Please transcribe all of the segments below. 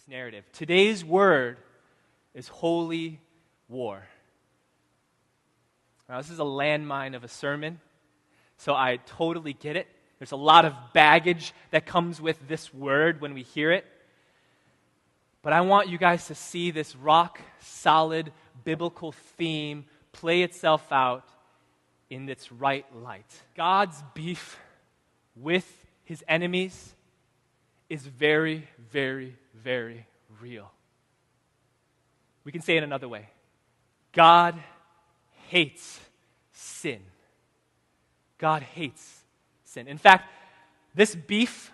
this narrative. Today's word is holy war. Now, this is a landmine of a sermon, so I totally get it. There's a lot of baggage that comes with this word when we hear it. But I want you guys to see this rock-solid biblical theme play itself out in its right light. God's beef with his enemies is very, very, very real. We can say it another way. God hates sin. God hates sin. In fact, this beef,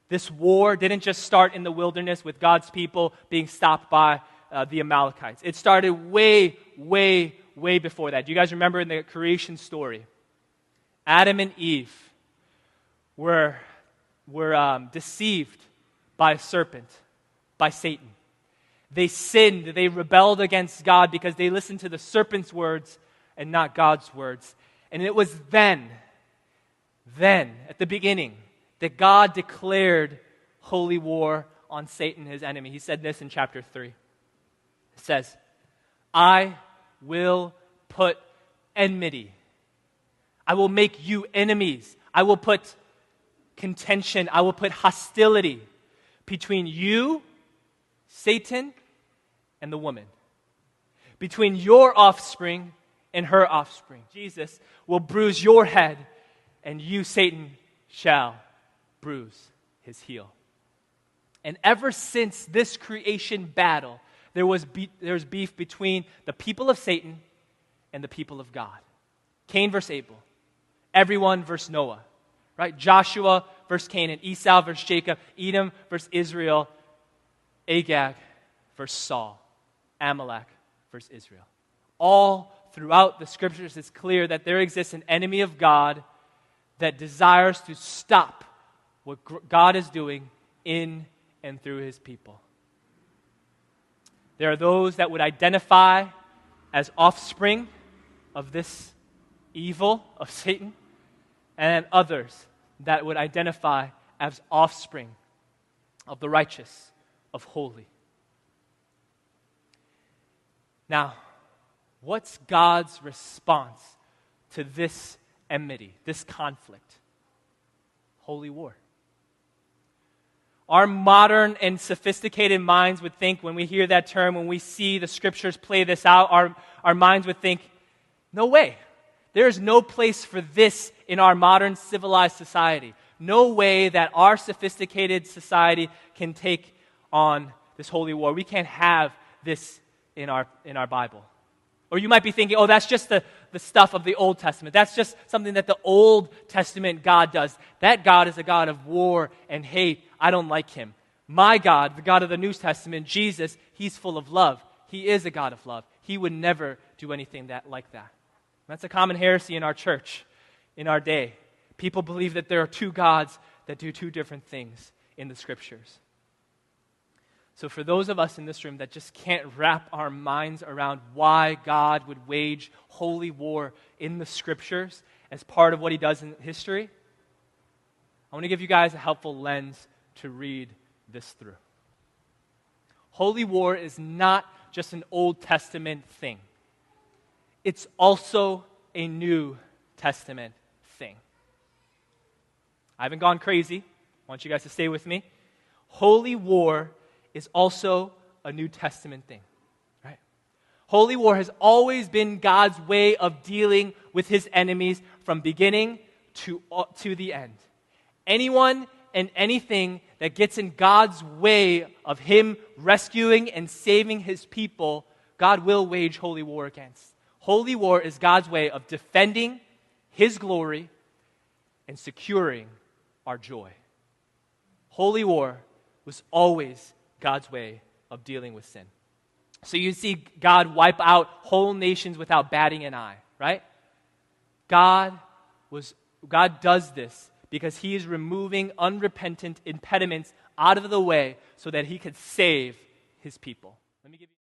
this war didn't just start in the wilderness with God's people being stopped by the Amalekites. It started way, way, way before that. Do you guys remember in the creation story? Adam and Eve were deceived by a serpent, by Satan. They sinned, they rebelled against God because they listened to the serpent's words and not God's words. And it was then, at the beginning, that God declared holy war on Satan, his enemy. He said this in chapter 3. It says, I will put enmity. I will make you enemies. I will put contention. I will put hostility between you, Satan, and the woman. Between your offspring and her offspring. Jesus will bruise your head, and you, Satan, shall bruise his heel. And ever since this creation battle, there's beef between the people of Satan and the people of God. Cain versus Abel. Everyone versus Noah. Right? Joshua versus Canaan. Esau versus Jacob. Edom versus Israel. Agag versus Saul. Amalek versus Israel. All throughout the scriptures, it's clear that there exists an enemy of God that desires to stop what God is doing in and through his people. There are those that would identify as offspring of this evil of Satan, and others that would identify as offspring of the righteous, of holy. Now, what's God's response to this enmity, this conflict? Holy war. Our modern and sophisticated minds would think, when we hear that term, when we see the scriptures play this out, our minds would think, no way. There is no place for this in our modern civilized society. No way that our sophisticated society can take on this holy war. We can't have this in our Bible. Or you might be thinking, oh, that's just the stuff of the Old Testament. That's just something that the Old Testament God does. That God is a God of war and hate. I don't like him. My God, the God of the New Testament, Jesus, he's full of love. He is a God of love. He would never do anything like that. That's a common heresy in our church, in our day. People believe that there are two gods that do two different things in the scriptures. So for those of us in this room that just can't wrap our minds around why God would wage holy war in the scriptures as part of what he does in history, I want to give you guys a helpful lens to read this through. Holy war is not just an Old Testament thing. It's also a New Testament thing. I haven't gone crazy. I want you guys to stay with me. Holy war is also a New Testament thing, right? Holy war has always been God's way of dealing with his enemies from beginning to the end. Anyone and anything that gets in God's way of him rescuing and saving his people, God will wage holy war against. Holy war is God's way of defending his glory and securing our joy. Holy war was always God's way of dealing with sin. So you see God wipe out whole nations without batting an eye, right? God does this because he is removing unrepentant impediments out of the way so that he could save his people. Let me give you